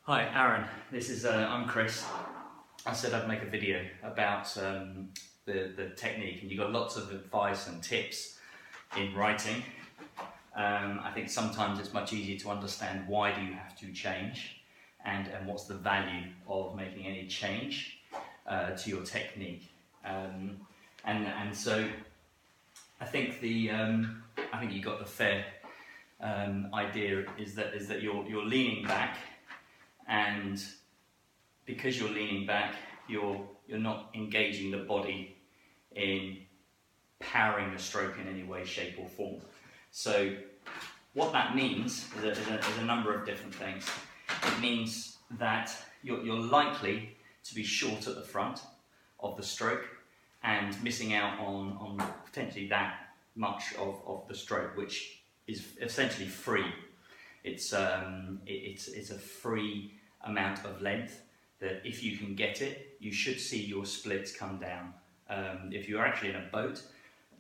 Hi Aaron, this is I'm Chris. I said I'd make a video about the technique, and you got lots of advice and tips in writing. I think sometimes it's much easier to understand why do you have to change and what's the value of making any change to your technique. And so I think you got the fair idea is that you're leaning back. And because you're leaning back, you're not engaging the body in powering the stroke in any way, shape or form. So what that means is a number of different things. It means that you're likely to be short at the front of the stroke and missing out on potentially that much of the stroke, which is essentially free. It's a free amount of length that if you can get it, you should see your splits come down. If you're actually in a boat,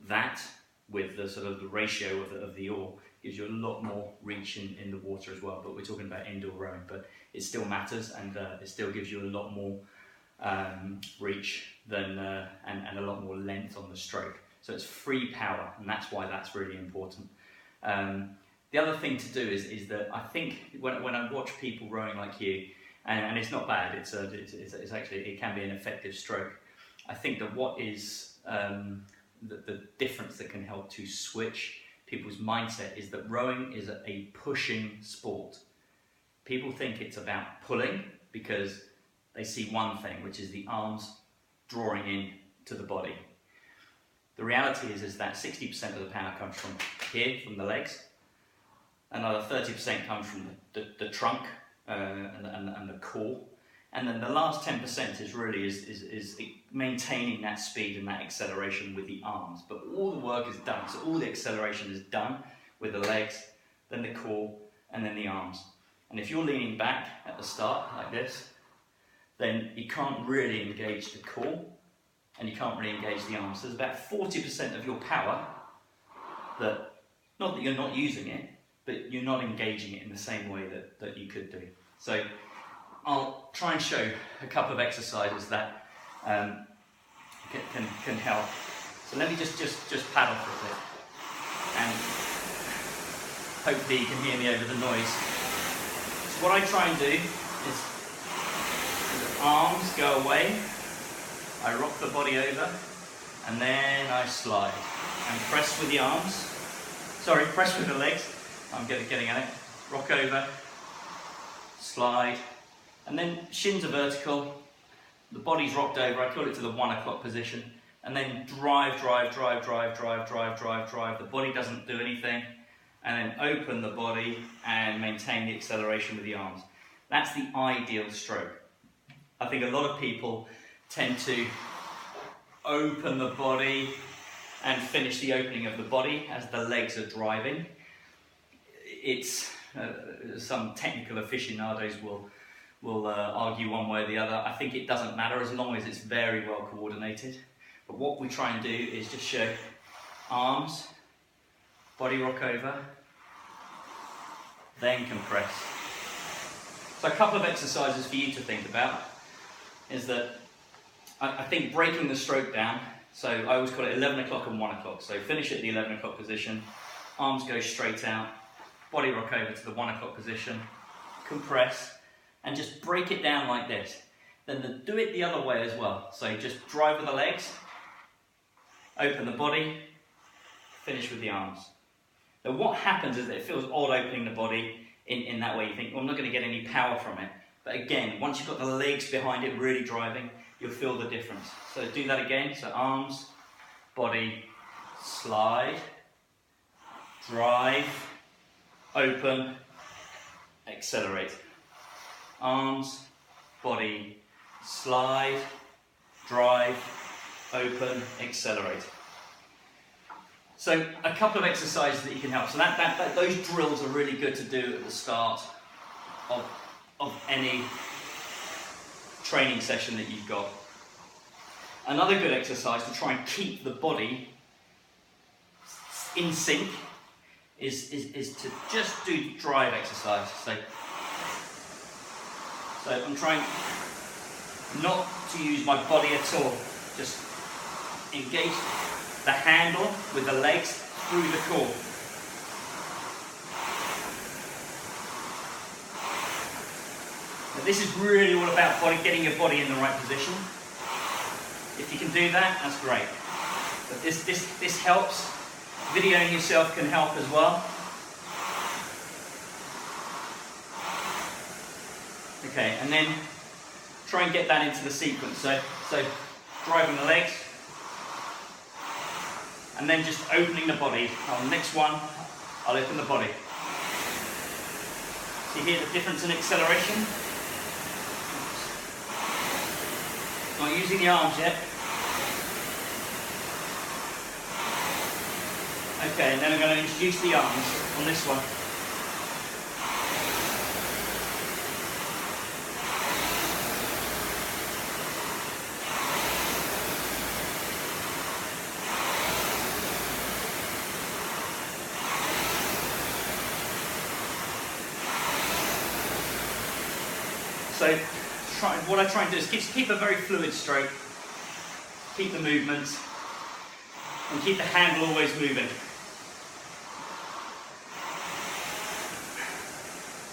that with the sort of the ratio of the oar gives you a lot more reach in the water as well. But we're talking about indoor rowing, but it still matters, and it still gives you a lot more reach than and a lot more length on the stroke. So it's free power, and that's why that's really important. The other thing to do is that I think when I watch people rowing like you, and it's not bad, it's actually, it can be an effective stroke. I think that what is the difference that can help to switch people's mindset is that rowing is a pushing sport. People think it's about pulling because they see one thing, which is the arms drawing in to the body. The reality is that 60% of the power comes from here, from the legs. Another 30% comes from the trunk and the core, and then the last 10% is really is maintaining that speed and that acceleration with the arms. But all the work is done, so all the acceleration is done with the legs, then the core, and then the arms. And if you're leaning back at the start like this, then you can't really engage the core, and you can't really engage the arms. So there's about 40% of your power that, not that you're not using it, but you're not engaging it in the same way that you could do. So I'll try and show a couple of exercises that can help. So let me just paddle for a bit, and hopefully you can hear me over the noise. So what I try and do is the arms go away, I rock the body over, and then I slide and press with the arms. Sorry, press with the legs. I'm getting at it. Rock over, slide, and then shins are vertical, the body's rocked over, I call it to the 1 o'clock position, and then drive, the body doesn't do anything, and then open the body and maintain the acceleration with the arms. That's the ideal stroke. I think a lot of people tend to open the body and finish the opening of the body as the legs are driving. It's some technical aficionados will argue one way or the other. I think it doesn't matter as long as it's very well coordinated. But what we try and do is just show arms, body rock over, then compress. So a couple of exercises for you to think about is that I think breaking the stroke down. So I always call it 11 o'clock and 1 o'clock. So finish at the 11 o'clock position, arms go straight out, body rock over to the 1 o'clock position, compress, and just break it down like this. Then do it the other way as well. So just drive with the legs, open the body, finish with the arms. Now what happens is that it feels odd opening the body in that way. You think, well, I'm not going to get any power from it. But again, once you've got the legs behind it really driving, you'll feel the difference. So do that again. So arms, body, slide, drive, open, accelerate. Arms, body, slide, drive, open, accelerate. So a couple of exercises that you can help. So those drills are really good to do at the start of any training session that you've got. Another good exercise to try and keep the body in sync is to just do drive exercise. So So I'm trying not to use my body at all. Just engage the handle with the legs through the core. Now this is really all about getting your body in the right position. If you can do that, that's great. But this helps. Videoing yourself can help as well. Okay, and then try and get that into the sequence. So driving the legs, and then just opening the body. On the next one, I'll open the body. So you hear the difference in acceleration? Not using the arms yet. Okay, and then I'm going to introduce the arms on this one. So what I try and do is keep a very fluid stroke, keep the movements, and keep the handle always moving.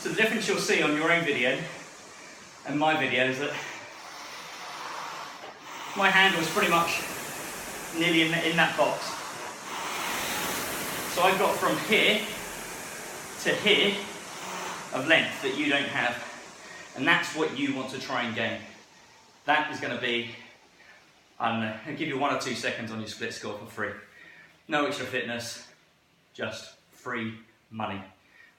So the difference you'll see on your own video and my video is that my handle is pretty much nearly in that box. So I've got from here to here of length that you don't have. And that's what you want to try and gain. That is going to be, I don't know, I'll give you 1 or 2 seconds on your split score for free. No extra fitness, just free money.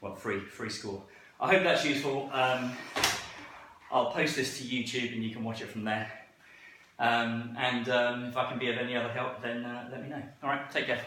Well, free score. I hope that's useful. I'll post this to YouTube and you can watch it from there. If I can be of any other help, then let me know. All right, take care.